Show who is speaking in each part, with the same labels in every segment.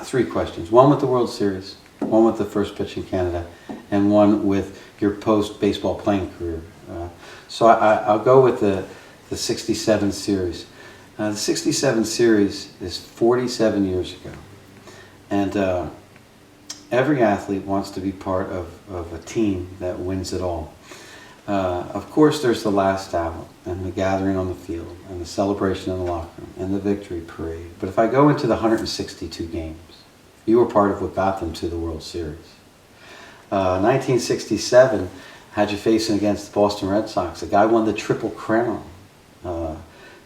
Speaker 1: three questions. One with the World Series, one with the first pitch in Canada, and one with your post-baseball playing career. So I'll go with the 67 series. The 67 series is 47 years ago. And every athlete wants to be part of a team that wins it all. Of course, there's the last out, and the gathering on the field, and the celebration in the locker room, and the victory parade. But if I go into the 162 games, you were part of what got them to the World Series. 1967 had you facing against the Boston Red Sox. A guy won the Triple Crown.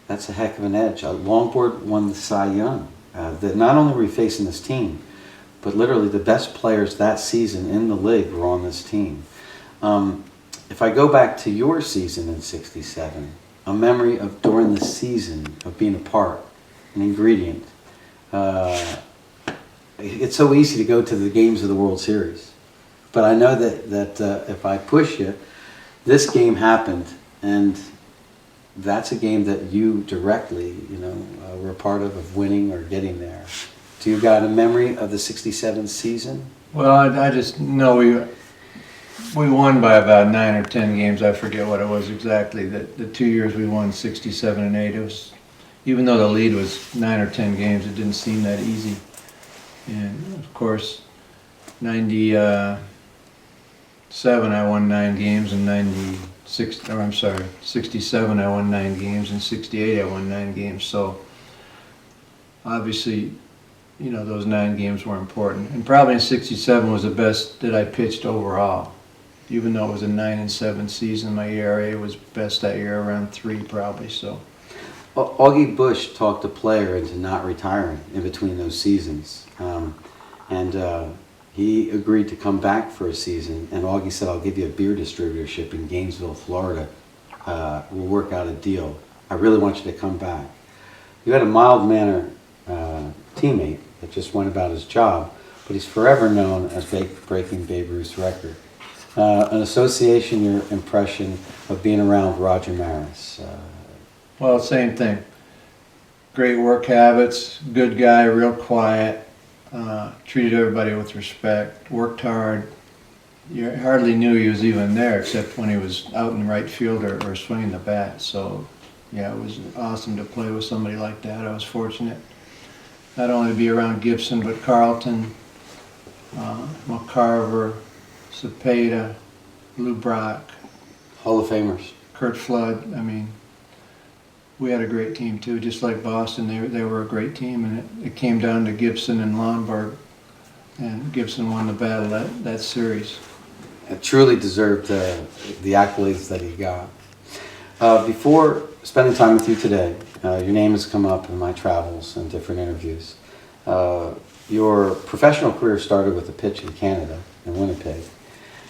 Speaker 1: That's a heck of an edge. Longboard won the Cy Young. That not only were we facing this team, but literally the best players that season in the league were on this team. If I go back to your season in 67, a memory of during the season of being a part, an ingredient. It's so easy to go to the games of the World Series. But I know that if I push you, this game happened, and that's a game that you directly, were a part of winning or getting there. Do you got a memory of the 67 season?
Speaker 2: Well, I just know we won by about 9 or 10 games. I forget what it was exactly. The 2 years we won 67 and 8, it was, even though the lead was 9 or 10 games, it didn't seem that easy. And of course, 97 I won 9 games, and 67 I won 9 games, and 68 I won 9 games. So obviously, those 9 games were important. And probably in 67 was the best that I pitched overall. Even though it was a 9-7 season, my ERA was best that year, around 3 probably. So
Speaker 1: Augie Busch talked a player into not retiring in between those seasons. He agreed to come back for a season, and Augie said, "I'll give you a beer distributorship in Gainesville, Florida. We'll work out a deal. I really want you to come back." You had a mild-mannered teammate that just went about his job, but he's forever known as breaking Babe Ruth's record. An association, your impression of being around Roger Maris?
Speaker 2: Well, same thing. Great work habits, good guy, real quiet, treated everybody with respect, worked hard. You hardly knew he was even there except when he was out in right field or swinging the bat. So, yeah, it was awesome to play with somebody like that. I was fortunate not only to be around Gibson, but Carlton, McCarver, Cepeda, Lou Brock,
Speaker 1: Hall of Famers.
Speaker 2: Kurt Flood. I mean, we had a great team too, just like Boston. They were a great team, and it came down to Gibson and Lonborg, and Gibson won the battle that series.
Speaker 1: It truly deserved the accolades that he got. Before spending time with you today, your name has come up in my travels and different interviews. Your professional career started with a pitch in Canada, in Winnipeg.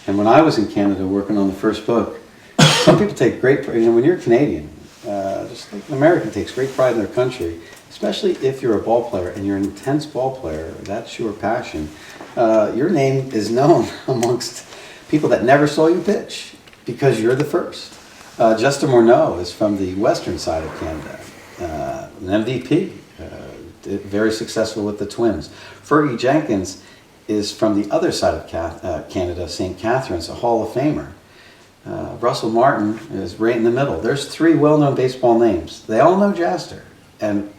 Speaker 1: And when I was in Canada working on the first book, some people take great pride, when you're Canadian, just like an American takes great pride in their country, especially if you're a ball player and you're an intense ball player, that's your passion. Your name is known amongst people that never saw you pitch because you're the first. Jaster is from the western side of Canada, an MVP, very successful with the Twins. Fergie Jenkins is from the other side of Canada, St. Catharines, a Hall of Famer. Russell Martin is right in the middle. There's 3 well-known baseball names. They all know Jaster. And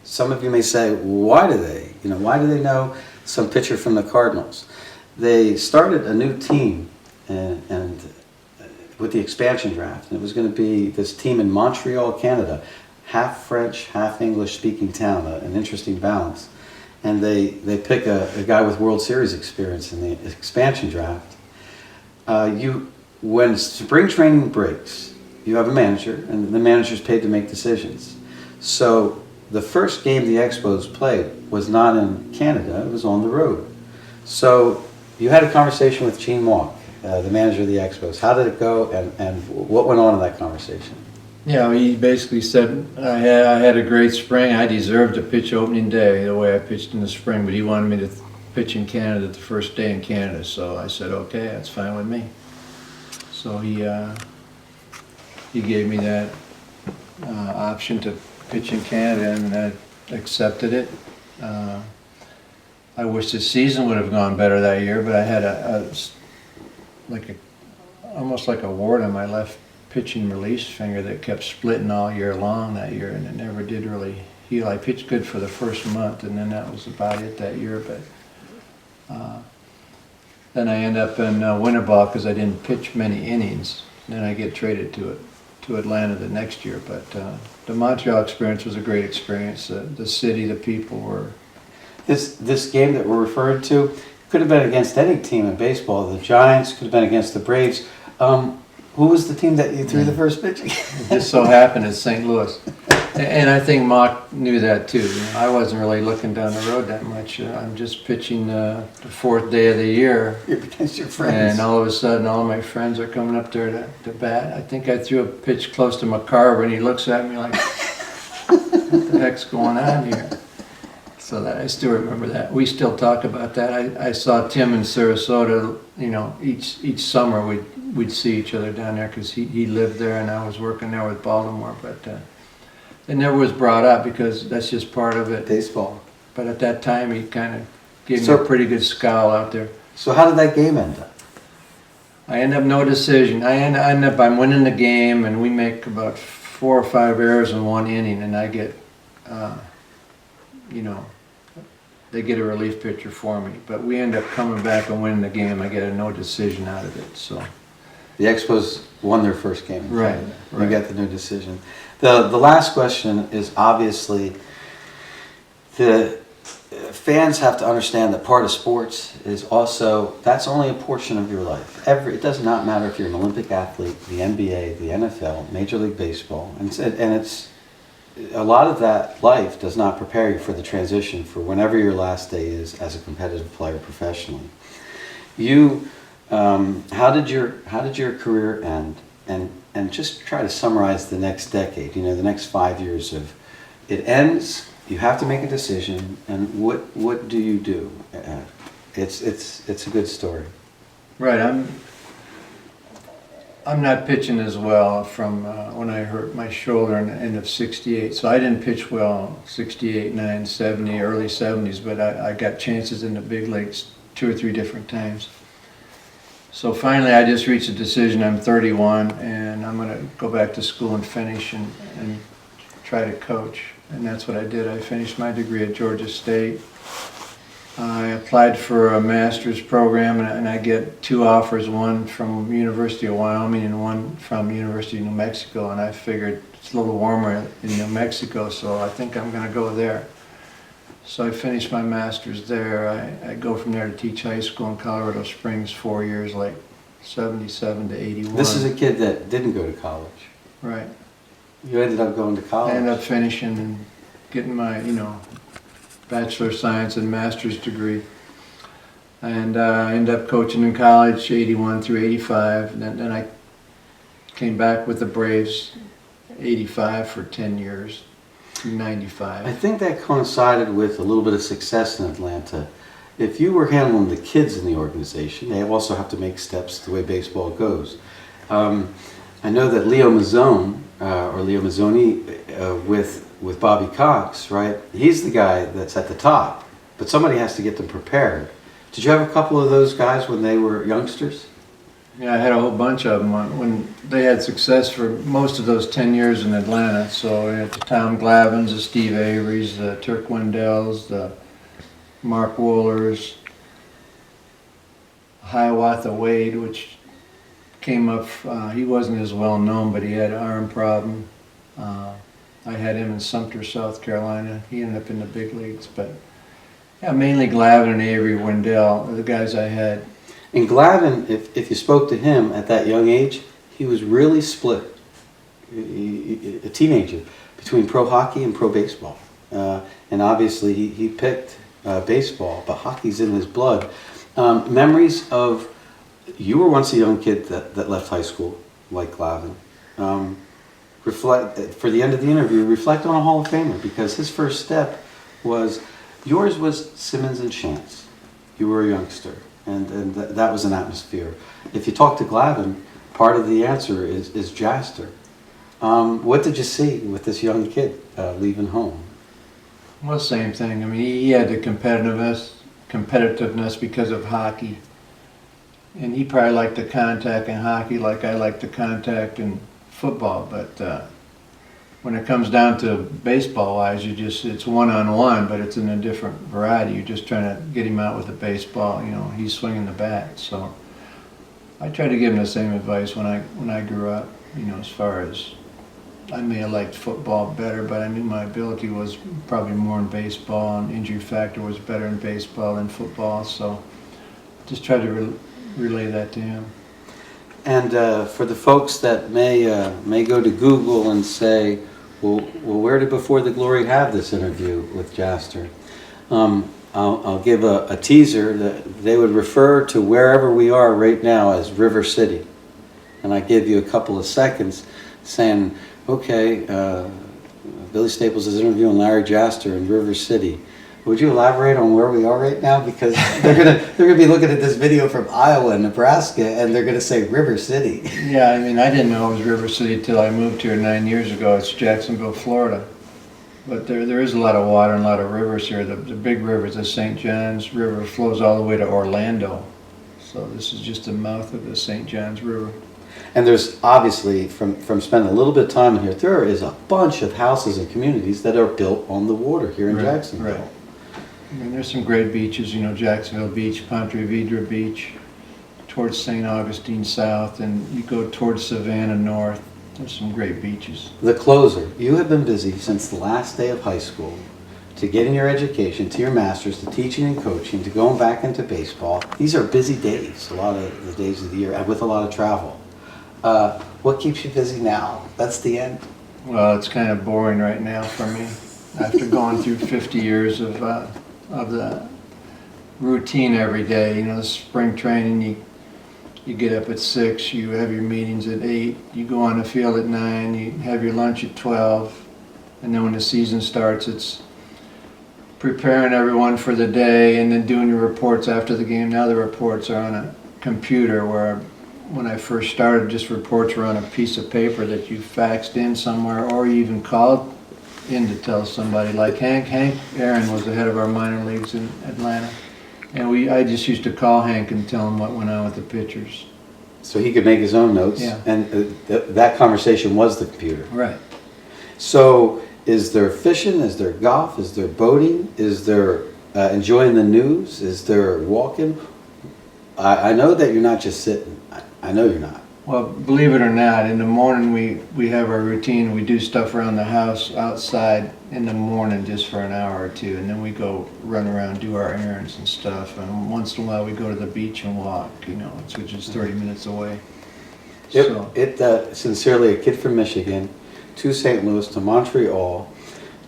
Speaker 1: some of you may say, why do they? Why do they know some pitcher from the Cardinals? They started a new team and with the expansion draft. And it was going to be this team in Montreal, Canada, half French, half English-speaking town, an interesting balance. And they pick a guy with World Series experience in the expansion draft. When spring training breaks, you have a manager, and the manager's paid to make decisions. So the first game the Expos played was not in Canada, it was on the road. So you had a conversation with Gene Walk, the manager of the Expos. How did it go, and what went on in that conversation?
Speaker 2: Yeah, he basically said I had a great spring. I deserved to pitch opening day the way I pitched in the spring, but he wanted me to pitch in Canada the first day in Canada. So I said, okay, that's fine with me. So he gave me that option to pitch in Canada, and I accepted it. I wish the season would have gone better that year, but I had almost like a wart on my left pitching release finger that kept splitting all year long that year, and it never did really heal. I pitched good for the first month, and then that was about it that year. But then I end up in winter ball because I didn't pitch many innings. Then I get traded to Atlanta the next year. But the Montreal experience was a great experience. The city, the people were.
Speaker 1: This game that we're referring to could have been against any team in baseball. The Giants could have been against the Braves. Who was the team that you threw the first pitch against?
Speaker 2: It just so happened it's St. Louis. And I think Mock knew that too. You know, I wasn't really looking down the road that much. I'm just pitching the fourth day of the year.
Speaker 1: You're against your friends.
Speaker 2: And all of a sudden, all my friends are coming up there to bat. I think I threw a pitch close to McCarver, and he looks at me like, what the heck's going on here? So that I still remember that. We still talk about that. I saw Tim in Sarasota, you know, each summer we'd see each other down there because he lived there and I was working there with Baltimore. But it never was brought up because that's just part of it.
Speaker 1: Baseball.
Speaker 2: But at that time, he kind of gave me a pretty good scowl out there.
Speaker 1: So how did that game end up?
Speaker 2: I end up no decision. I'm winning the game, and we make about 4 or 5 errors in one inning, and I get, you know, they get a relief pitcher for me. But we end up coming back and winning the game. I get a no decision out of it. So
Speaker 1: The Expos won their first game.
Speaker 2: Right.
Speaker 1: You got the no decision. The last question is obviously the fans have to understand that part of sports is also, that's only a portion of your life. It does not matter if you're an Olympic athlete, the NBA, the NFL, Major League Baseball, and it's a lot of that life does not prepare you for the transition for whenever your last day is as a competitive player professionally. You, how did your career end? And just try to summarize the next decade. You know, the next 5 years of it ends. You have to make a decision, and what do you do? It's a good story.
Speaker 2: right, I'm not pitching as well from when I hurt my shoulder in the end of '68. So I didn't pitch well '68, '9, '70, early '70s, but I got chances in the big leagues 2 or 3 different times. So finally, I just reached a decision. I'm 31, and I'm going to go back to school and finish and try to coach. And that's what I did. I finished my degree at Georgia State. I applied for a master's program, and I get 2 offers, one from University of Wyoming and one from University of New Mexico. And I figured it's a little warmer in New Mexico, so I think I'm going to go there. So I finished my master's there. I go from there to teach high school in Colorado Springs 4 years, like 77 to 81.
Speaker 1: This is a kid that didn't go to college.
Speaker 2: Right.
Speaker 1: You ended up going to college.
Speaker 2: I ended up finishing and getting my, you know, Bachelor of Science and Master's degree. And I ended up coaching in college 81 through 85. And then I came back with the Braves 85 for 10 years. 95.
Speaker 1: I think that coincided with a little bit of success in Atlanta. If you were handling the kids in the organization, they also have to make steps the way baseball goes. I know that Leo Mazzone, or Leo Mazzoni, with Bobby Cox, right? He's the guy that's at the top, but somebody has to get them prepared. Did you have a couple of those guys when they were youngsters?
Speaker 2: Yeah, I had a whole bunch of them when they had success for most of those 10 years in Atlanta. So we had the Tom Glavines, the Steve Averys, the Turk Wendells, the Mark Wohlers, Hiawatha Wade, which came up, he wasn't as well known, but he had an arm problem. I had him in Sumter, South Carolina. He ended up in the big leagues. But yeah, mainly Glavine and Avery Wendell are the guys I had.
Speaker 1: And Glavine, if you spoke to him at that young age, he was really split, a teenager, between pro hockey and pro baseball. And obviously he picked baseball, but hockey's in his blood. Memories of, you were once a young kid that left high school, like Glavine. For the end of the interview, reflect on a Hall of Famer, because his first step was, yours was Simmons and Chance. You were a youngster. And that was an atmosphere. If you talk to Glavine, part of the answer is Jaster. What did you see with this young kid leaving home?
Speaker 2: Well, same thing. I mean, he had the competitiveness, competitiveness because of hockey. And he probably liked the contact in hockey like I like the contact in football. But when it comes down to baseball-wise, it's one-on-one, but it's in a different variety. You're just trying to get him out with the baseball. You know, he's swinging the bat. So I tried to give him the same advice when I grew up. You know, as far as I may have liked football better, but I knew my ability was probably more in baseball, and injury factor was better in baseball than football. So just tried to relay that to him.
Speaker 1: And for the folks that may go to Google and say, well, where did Before the Glory have this interview with Jaster? I'll give a teaser that they would refer to wherever we are right now as River City. And I give you a couple of seconds saying, okay, Billy Staples is interviewing Larry Jaster in River City. Would you elaborate on where we are right now? Because they're gonna be looking at this video from Iowa and Nebraska, and they're gonna say River City.
Speaker 2: Yeah, I mean, I didn't know it was River City till I moved here 9 years ago. It's Jacksonville, Florida. But there is a lot of water and a lot of rivers here. The big rivers, the St. John's River, flows all the way to Orlando. So this is just the mouth of the St. John's River.
Speaker 1: And there's obviously, from spending a little bit of time in here, there is a bunch of houses and communities that are built on the water here in Jacksonville.
Speaker 2: Right. I mean, there's some great beaches, you know, Jacksonville Beach, Ponte Vedra Beach, towards St. Augustine south, and you go towards Savannah north. There's some great beaches.
Speaker 1: The closer, you have been busy since the last day of high school to getting your education, to your master's, to teaching and coaching, to going back into baseball. These are busy days, a lot of the days of the year, with a lot of travel. What keeps you busy now? That's the end.
Speaker 2: Well, it's kind of boring right now for me. After going through 50 years of the routine every day, you know, the spring training, you get up at 6, you have your meetings at 8, you go on the field at 9, you have your lunch at 12, and then when the season starts, it's preparing everyone for the day and then doing your reports after the game. Now the reports are on a computer, where when I first started, just reports were on a piece of paper that you faxed in somewhere, or you even called in to tell somebody. Like Hank Aaron was the head of our minor leagues in Atlanta, and I just used to call Hank and tell him what went on with the pitchers.
Speaker 1: So he could make his own notes,
Speaker 2: Yeah.
Speaker 1: and that conversation was the computer.
Speaker 2: Right.
Speaker 1: So is there fishing, is there golf, is there boating, is there enjoying the news, is there walking? I know that you're not just sitting. I know you're not.
Speaker 2: Well, believe it or not, in the morning we have our routine. We do stuff around the house outside in the morning just for an hour or two, and then we go run around, do our errands and stuff. And once in a while we go to the beach and walk, you know, which is 30 minutes away.
Speaker 1: Sincerely, a kid from Michigan, to St. Louis, to Montreal,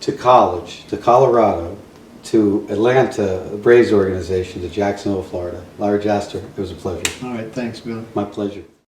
Speaker 1: to college, to Colorado, to Atlanta, a Braves organization, to Jacksonville, Florida. Larry Jaster, it was a pleasure.
Speaker 2: All right, thanks, Bill.
Speaker 1: My pleasure.